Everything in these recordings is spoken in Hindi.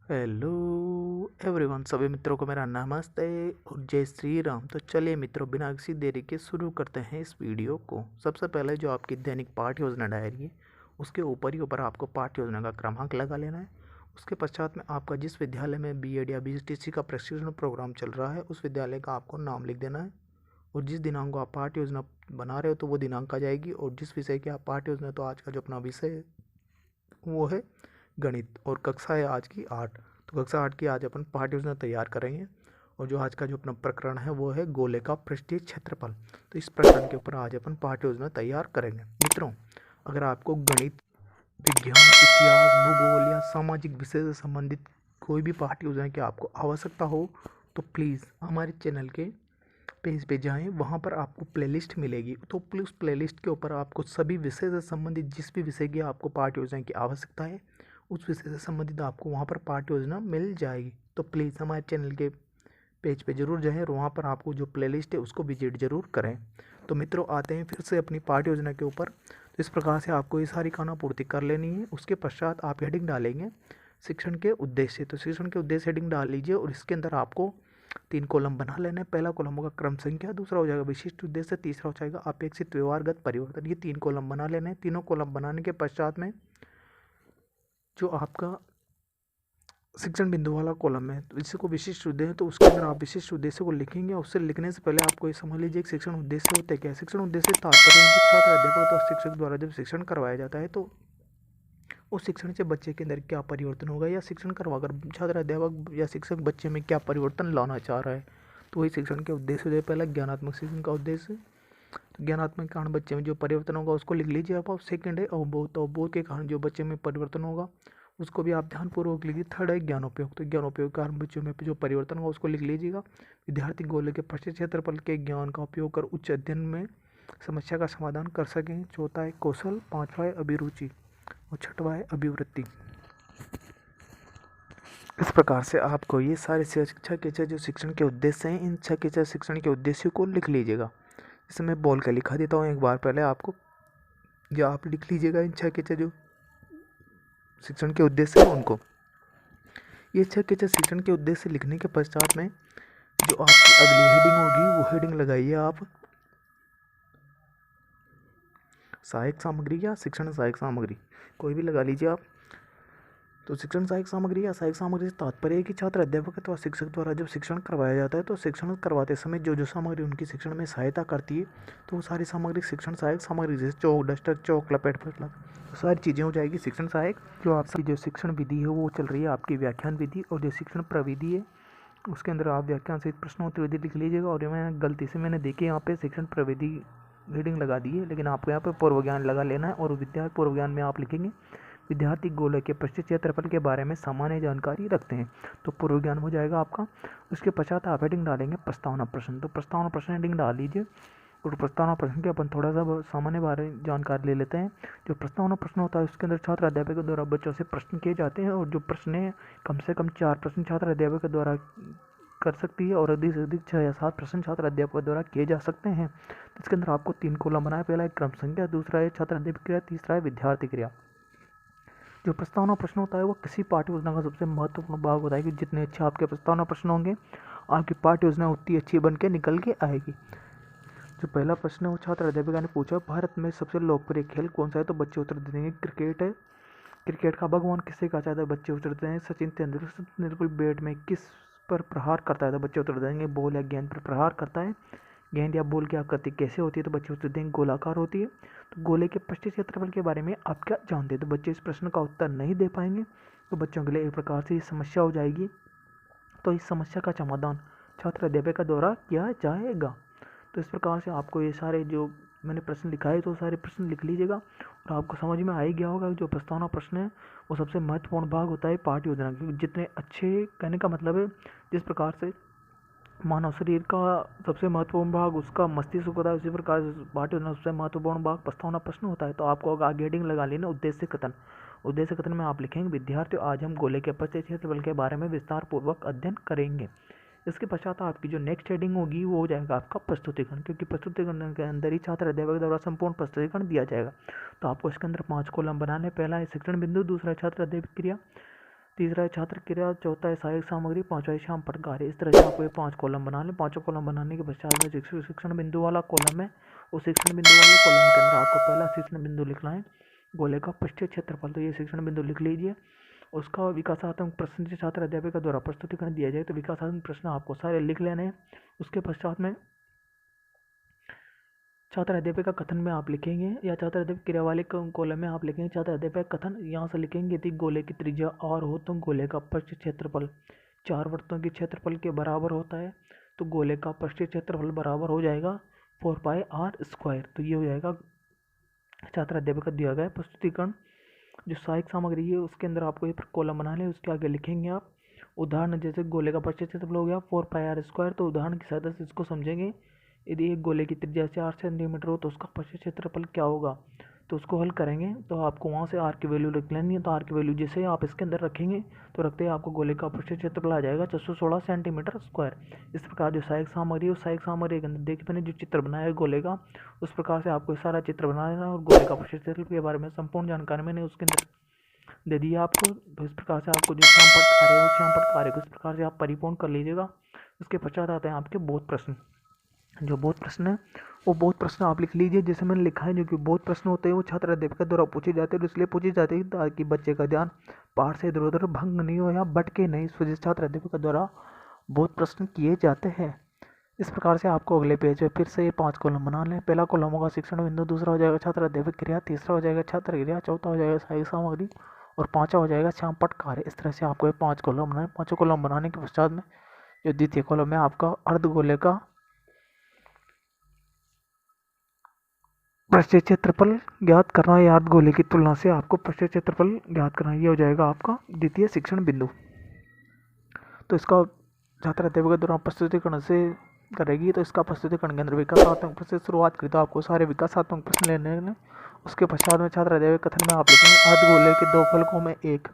हेलो एवरीवन, सभी मित्रों को मेरा नमस्ते और जय श्री राम। तो चलिए मित्रों, बिना किसी देरी के शुरू करते हैं इस वीडियो को। सबसे पहले जो आपकी दैनिक पाठ योजना डायरी है, उसके ऊपर आपको पाठ योजना का क्रमांक लगा लेना है। उसके पश्चात में आपका जिस विद्यालय में बीएड या बीटीसी का प्रशिक्षण प्रोग्राम चल रहा है, उस विद्यालय का आपको नाम लिख देना है। और जिस दिनांक को आप पाठ योजना बना रहे हो तो वो दिनांक आ जाएगी। और जिस विषय की आप पाठ योजना, तो आज का जो अपना विषय है वो है गणित, और कक्षा है आज की 8। तो कक्षा 8 की आज अपन पाठ्य योजना तैयार करेंगे। और जो आज का जो अपना प्रकरण है वो है गोले का पृष्ठीय क्षेत्रफल। तो इस प्रकरण के ऊपर आज अपन पाठ्य योजना तैयार करेंगे। मित्रों, अगर आपको गणित, विज्ञान, इतिहास, भूगोल या सामाजिक विषय से संबंधित कोई भी पाठ्य योजना की आपको आवश्यकता हो तो प्लीज़ हमारे चैनल के पेज पे जाएं। वहाँ पर आपको प्लेलिस्ट मिलेगी। तो उस प्लेलिस्ट के ऊपर आपको सभी विषय से संबंधित, जिस भी विषय की आपको पाठ्य योजना की आवश्यकता है, उस विषय से संबंधित आपको वहाँ पर पाठ्य योजना मिल जाएगी। तो प्लीज़ हमारे चैनल के पेज पे जरूर जाएं और वहाँ पर आपको जो प्लेलिस्ट है उसको विजिट जरूर करें। तो मित्रों, आते हैं फिर से अपनी पाठ्य योजना के ऊपर। तो इस प्रकार से आपको ये सारी खानापूर्ति कर लेनी है। उसके पश्चात आप हेडिंग डालेंगे शिक्षण के उद्देश्य। तो शिक्षण के उद्देश्य हेडिंग डाल लीजिए और इसके अंदर आपको 3 कॉलम बना लेना है। पहला कॉलम होगा क्रम संख्या, दूसरा हो जाएगा विशिष्ट उद्देश्य, तीसरा हो जाएगा अपेक्षित व्यवहारगत परिवर्तन। ये 3 कॉलम बना लेना है। तीनों कॉलम बनाने के पश्चात में जो आपका शिक्षण बिंदु वाला कॉलम है, तो इसको विशिष्ट उद्देश्य, तो उसके अंदर आप विशिष्ट उद्देश्य को लिखेंगे। उससे लिखने से पहले आपको ये समझ लीजिए कि शिक्षण उद्देश्य होते क्या है। शिक्षण उद्देश्य तात्पर्य है कि छात्र, अध्यापक तथा शिक्षक द्वारा जब शिक्षण करवाया जाता है तो उस शिक्षण से बच्चे के अंदर क्या परिवर्तन होगा, या शिक्षण करवाकर छात्र, अध्यापक या शिक्षक बच्चे में क्या परिवर्तन लाना चाह रहा है। तो वही शिक्षण के उद्देश्य है। पहला ज्ञानात्मक शिक्षण का उद्देश्य, तो ज्ञानात्मक कारण बच्चे में जो परिवर्तन होगा उसको लिख लीजिए आप। सेकंड है अवबोध, तो अवबोध के कारण जो बच्चे में परिवर्तन होगा उसको भी आप ध्यानपूर्वक लिखिए। थर्ड है ज्ञानोपयोग, तो ज्ञानोपयोग के कारण बच्चों में जो परिवर्तन होगा उसको लिख लीजिएगा। विद्यार्थी गोले के पश्चिम क्षेत्रफल के ज्ञान का उपयोग कर उच्च अध्ययन में समस्या का समाधान कर सकें। चौथा है कौशल, पांचवा है अभिरुचि और छठवा है अभिवृत्ति। इस प्रकार से आपको ये सारे छह के छह जो शिक्षण के उद्देश्य हैं, इन छह के छह शिक्षण के उद्देश्यों को लिख लीजिएगा। इसे मैं बोल के लिखा देता हूँ एक बार पहले आपको, जो आप लिख लीजिएगा इन छह के छह जो शिक्षण के उद्देश्य हैं उनको। ये छह के छह शिक्षण के उद्देश्य लिखने के पश्चात में जो आपकी अगली हेडिंग होगी वो हेडिंग लगाइए आप सहायक सामग्री या शिक्षण सहायक सामग्री, कोई भी लगा लीजिए आप। तो शिक्षण सहायक सामग्री या सहायक सामग्री से तात्पर्य है कि छात्र, अध्यापक अथवा शिक्षक द्वारा जब शिक्षण करवाया जाता है तो शिक्षण करवाते समय जो जो सामग्री उनकी शिक्षण में सहायता करती है, तो वो सारी सामग्री शिक्षण सहायक सामग्री, जैसे चौक, डस्टर, चौक, लपेट, फटलक, तो सारी चीज़ें हो जाएगी शिक्षण सहायक। जो आपकी जो शिक्षण विधि है वो चल रही है आपकी व्याख्यान विधि, और जो शिक्षण प्रविधि है उसके अंदर आप व्याख्यान सहित प्रश्नोत्तर विधि लिख लीजिएगा। और मैं गलती से मैंने देखी यहाँ पे शिक्षण प्रविधि रीडिंग लगा दी है, लेकिन आपको यहाँ पे पूर्व ज्ञान लगा लेना है। और विद्यार्थी पूर्व ज्ञान में आप लिखेंगे विद्यार्थी गोले के पृष्ठीय क्षेत्रफल के बारे में सामान्य जानकारी रखते हैं, तो पूर्व ज्ञान हो जाएगा आपका। उसके पश्चात आप हेडिंग डालेंगे प्रस्तावना प्रश्न, तो प्रस्तावना प्रश्न हेडिंग डाल लीजिए। और प्रस्तावना प्रश्न के अपन थोड़ा सा सामान्य बारे जानकारी ले लेते हैं। जो प्रस्तावना प्रश्न होता है उसके अंदर छात्र, अध्यापक के द्वारा बच्चों से प्रश्न किए जाते हैं, और जो प्रश्न है कम से कम 4 प्रश्न छात्र, अध्यापक के द्वारा कर सकती है, और अधिक से अधिक 6 या 7 प्रश्न छात्र, अध्यापक द्वारा किए जा सकते हैं। इसके अंदर आपको 3 कॉलम बनाए। पहला है क्रम संख्या, दूसरा है छात्र अध्यापक क्रिया, तीसरा है विद्यार्थी क्रिया। जो प्रस्तावना प्रश्न होता है वो किसी पाठ्य योजना का सबसे महत्वपूर्ण भाग होता है कि जितने अच्छे आपके प्रस्तावना प्रश्न होंगे, आपकी पाठ्य योजना उतनी अच्छी बन के निकल के आएगी। जो पहला प्रश्न है वो छात्र अध्यापिका ने पूछा, भारत में सबसे लोकप्रिय खेल कौन सा है? तो बच्चे उत्तर देंगे क्रिकेट है। क्रिकेट का भगवान किसे कहा जाता है? बच्चे उत्तर देंगे सचिन तेंदुलकर। बैट में किस पर प्रहार करता है? तो बच्चे उत्तर देंगे बॉल या गेंद पर प्रहार करता है। गेंद या बॉल की आकृति कैसे होती है? तो बच्चे उत्तर देंगे गोलाकार होती है। तो गोले के पृष्ठीय क्षेत्रफल के बारे में आप क्या जानते हैं? तो बच्चे इस प्रश्न का उत्तर नहीं दे पाएंगे, तो बच्चों के लिए एक प्रकार से समस्या हो जाएगी। तो इस समस्या का समाधान छात्र अध्यापक का द्वारा किया जाएगा। तो इस प्रकार से आपको ये सारे जो मैंने प्रश्न लिखा है तो सारे प्रश्न लिख लीजिएगा, और आपको समझ में आ ही गया होगा जो प्रस्तावना प्रश्न है वो सबसे महत्वपूर्ण भाग होता है पाठ्य योजना, क्योंकि जितने अच्छे, कहने का मतलब है जिस प्रकार से मानव शरीर का सबसे महत्वपूर्ण भाग उसका मस्तिष्क होता है, उसी प्रकार पाठ्य योजना सबसे महत्वपूर्ण भाग प्रस्तावना प्रश्न होता है। तो आपको आगे हेडिंग लगा लेना उद्देश्य कथन। उद्देश्य कथन में आप लिखेंगे विद्यार्थियों, आज हम गोले के पृष्ठीय क्षेत्रफल के बारे में विस्तार पूर्वक अध्ययन करेंगे। इसके पश्चात आपकी जो नेक्स्ट हेडिंग होगी वो हो जाएगा आपका प्रस्तुतिकरण, क्योंकि प्रस्तुतिकरण के अंदर ही छात्र अध्यापक द्वारा संपूर्ण प्रस्तुतिकरण दिया जाएगा। तो आपको इसके अंदर 5 कॉलम बनाने। पहला है शिक्षण बिंदु, दूसरा छात्र अध्यापक क्रिया, तीसरा है छात्र क्रिया, चौथा है सहायक सामग्री, पांचवा है श्याम पट कार्य। इस तरह से आपको ये 5 कॉलम बना लें। 5 कॉलम बनाने के पश्चात में शिक्षण बिंदु वाला कॉलम है, उस शिक्षण बिंदु वाले कॉलम के अंदर आपको पहला शिक्षण बिंदु लिखना है गोले का पृष्ठीय क्षेत्रफल। तो ये शिक्षण बिंदु लिख लीजिए। उसका विकासात्मक प्रश्न जो छात्र अध्यापक द्वारा प्रस्तुतिकरण दिया जाए, तो विकासात्मक प्रश्न आपको सारे लिख लेने हैं। उसके पश्चात में छात्र अध्यापक का कथन में आप लिखेंगे, या छात्र अध्यापक क्रिया वाले कॉलम में आप लिखेंगे छात्र अध्यापक कथन। यहाँ से लिखेंगे यदि गोले की त्रिज्या r हो तो गोले का पृष्ठ क्षेत्रफल 4 वृत्तों के क्षेत्रफल के बराबर होता है। तो गोले का पृष्ठ क्षेत्रफल बराबर हो जाएगा 4πr²। तो ये हो जाएगा छात्र अध्यापक का दिया गया प्रस्तुतिकरण। जो सहायक सामग्री है उसके अंदर आपको ये कॉलम बना लें। उसके आगे लिखेंगे आप उदाहरण, जैसे गोले का पृष्ठ क्षेत्रफल हो गया 4πr²। तो उदाहरण की सहायता से इसको समझेंगे। यदि एक गोले की त्रिज्या 4 सेंटीमीटर हो तो उसका पृष्ठ क्षेत्रफल क्या होगा, तो उसको हल करेंगे। तो आपको वहाँ से आर की वैल्यू रख लेनी है। तो आर की वैल्यू जैसे आप इसके अंदर रखेंगे तो रखते ही आपको गोले का पृष्ठ क्षेत्रफल आ जाएगा 416 सेंटीमीटर स्क्वायर। इस प्रकार जो सहायक सामग्री है उस सहायक सामग्री के अंदर देखिए मैंने जो चित्र बनाया है गोले का, उस प्रकार से आपको सारा चित्र बना लेना। और गोले का पृष्ठ क्षेत्रफल के बारे में संपूर्ण जानकारी मैंने उसके अंदर दे दी है आपको। तो इस प्रकार से आपको जो श्यामपट कार्य है उस श्यामपट कार्य को इस प्रकार से आप परिपूर्ण कर लीजिएगा। उसके पश्चात आते हैं आपके बोध प्रश्न। जो बोध प्रश्न है वो बोध प्रश्न आप लिख लीजिए। जैसे मैंने लिखा है, जो कि बोध प्रश्न होते हैं वो छात्र अध्यापक द्वारा पूछे जाते हैं। तो इसलिए पूछे जाते हैं ताकि बच्चे का ध्यान पाठ से इधर उधर भंग नहीं हो या भटके नहीं। इस वजह से छात्र अध्यापक द्वारा बोध प्रश्न किए जाते हैं। इस प्रकार से आपको अगले पेज पे फिर से ये 5 कॉलम बना लें। पहला कॉलम होगा शिक्षण बिंदु, दूसरा हो जाएगा छात्र अध्यापक क्रिया, तीसरा हो जाएगा छात्र क्रिया, चौथा हो जाएगा सहायक सामग्री और पांचवा हो जाएगा श्यामपट कार्य। इस तरह से आपको ये 5 कॉलम बनाए। 5 कॉलम बनाने के पश्चात में जो द्वितीय कॉलम है आपका अर्धगोले का पृष्ठीय क्षेत्रफल ज्ञात करना है। अर्धगोले की तुलना से आपको पृष्ठीय क्षेत्रफल ज्ञात करना है। ये हो जाएगा आपका द्वितीय शिक्षण बिंदु। तो इसका छात्र अध्यापक द्वारा प्रस्तुतिकरण से करेगी। तो इसका प्रस्तुतिकरण के अंदर विकासात्मक प्रश्न से शुरुआत करी तो आपको सारे विकासात्मक प्रश्न लेने हैं। उसके पश्चात में छात्र अध्यापक कथन में आप लिखेंगे अर्धगोले के 2 फलकों में एक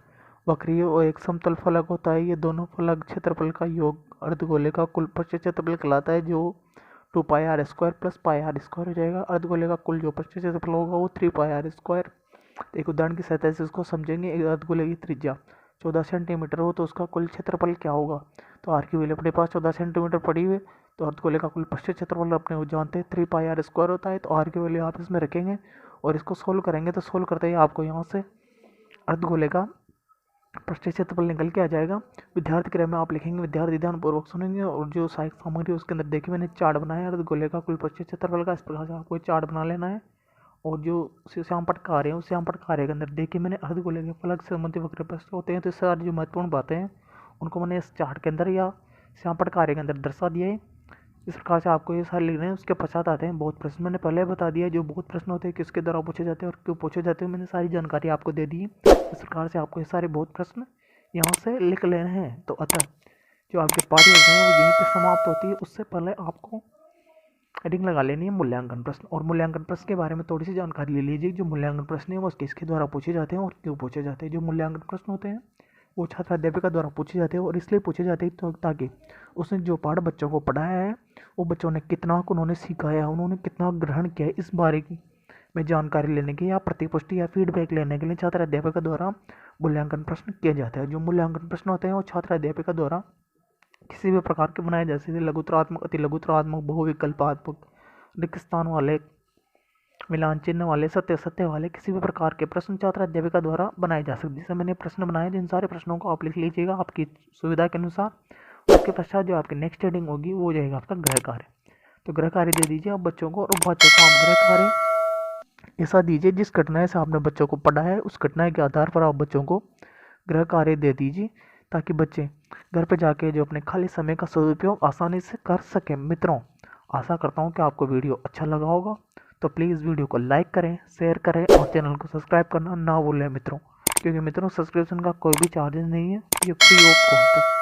वक्रीय और एक समतल फलक होता है। ये दोनों फलक क्षेत्रफल का योग अर्धगोले का कुल पृष्ठीय क्षेत्रफल कहलाता है, जो 2πr² + πr² हो जाएगा। अर्धगोले का कुल जो पृष्ठीय क्षेत्रफल होगा वो 3πr²। एक उदाहरण की सहायता से इसको समझेंगे। एक अर्धगोले की त्रिज्या 14 सेंटीमीटर हो तो उसका कुल क्षेत्रफल क्या होगा। तो आर की वैल्यू अपने पास 14 सेंटीमीटर पड़ी हुई। तो अर्धगोले का कुल पृष्ठीय क्षेत्रफल अपने वो जानते हैं 3πr² होता है। तो आर की वैल्यू आप इसमें रखेंगे और इसको सोल्व करेंगे। तो सोल्व करते ही आपको यहाँ से अर्धगोले का पृष्ठीय क्षेत्रफल निकल के आ जाएगा। विद्यार्थी क्रिया में आप लिखेंगे, विद्यार्थी ध्यानपूर्वक सुनेंगे। और जो सहायक सामग्री उसके अंदर देखिए मैंने चार्ट बनाया है अर्धगोले का कुल पृष्ठीय क्षेत्रफल का। इस प्रकार से आपको चार्ट बना लेना है। और जो श्यामपट कार्य है उस श्यामपट कार्य के अंदर देखिए मैंने अर्धगोले के फलक से संबंधित वक्र प्रश्न होते हैं। तो सारी जो महत्वपूर्ण बातें हैं उनको मैंने इस चार्ट के अंदर या श्यामपट कार्य के अंदर दर्शा दिया है। इस प्रकार से आपको ये सारे लिखने हैं। उसके पश्चात आते हैं बोध प्रश्न। मैंने पहले बता दिया जो बोध प्रश्न होते हैं किसके द्वारा पूछे जाते हैं और क्यों पूछे जाते हैं, मैंने सारी जानकारी आपको दे दी। इस प्रकार से आपको ये सारे बोध प्रश्न यहाँ से लिख लेने हैं। तो अतः जो आपकी पाठ्य योजना है वो यहीं पर समाप्त होती है। उससे पहले आपको हेडिंग लगा लेनी है मूल्यांकन प्रश्न। और मूल्यांकन प्रश्न के बारे में थोड़ी सी जानकारी ले लीजिए। जो मूल्यांकन प्रश्न है वो किसके द्वारा पूछे जाते हैं और क्यों पूछे जाते हैं। जो मूल्यांकन प्रश्न होते हैं वो छात्र अध्यापिका द्वारा पूछे जाते हैं और इसलिए पूछे जाते हैं ताकि उसने जो पाठ बच्चों को पढ़ाया है वो बच्चों ने कितना उन्होंने सीखा है, उन्होंने कितना ग्रहण किया है, इस बारे की में जानकारी लेने की या प्रतिपुष्टि या फीडबैक लेने के लिए छात्र अध्यापिका द्वारा मूल्यांकन प्रश्न किए जाते हैं। जो मूल्यांकन प्रश्न होते हैं वो छात्र अध्यापिका द्वारा किसी भी प्रकार के बनाए जा सकते, लघुतरात्मक, अति लघुतरात्मक, बहुविकल्पात्मक, रिक्त स्थान वाले, मिलान चिन्ह वाले, सत्य सत्य वाले, किसी भी प्रकार के प्रश्न छात्र अध्यापिका द्वारा बनाए जा सकते। जैसे मैंने प्रश्न बनाए जिन सारे प्रश्नों को आप लिख लीजिएगा आपकी सुविधा के अनुसार। उसके पश्चात जो आपकी नेक्स्ट हेडिंग होगी वो हो जाएगा आपका गृह कार्य। तो गृह कार्य दे दीजिए आप बच्चों को, और बच्चों को आप गृह कार्य ऐसा दीजिए जिस घटना से आपने बच्चों को पढ़ा है उस घटना के आधार पर आप बच्चों को गृह कार्य दे दीजिए ताकि बच्चे घर पे जाके जो अपने खाली समय का सदुपयोग आसानी से कर सकें। मित्रों, आशा करता हूँ कि आपको वीडियो अच्छा लगा होगा। तो प्लीज़ वीडियो को लाइक करें, शेयर करें और चैनल को सब्सक्राइब करना ना भूलें मित्रों, क्योंकि मित्रों सब्सक्रिप्शन का कोई भी चार्जेस नहीं है, ये फ्री ऑफ कॉस्ट है।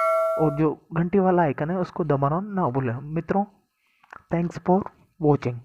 और जो घंटी वाला आइकन है उसको दबाना ना भूलें मित्रों। Thanks for watching.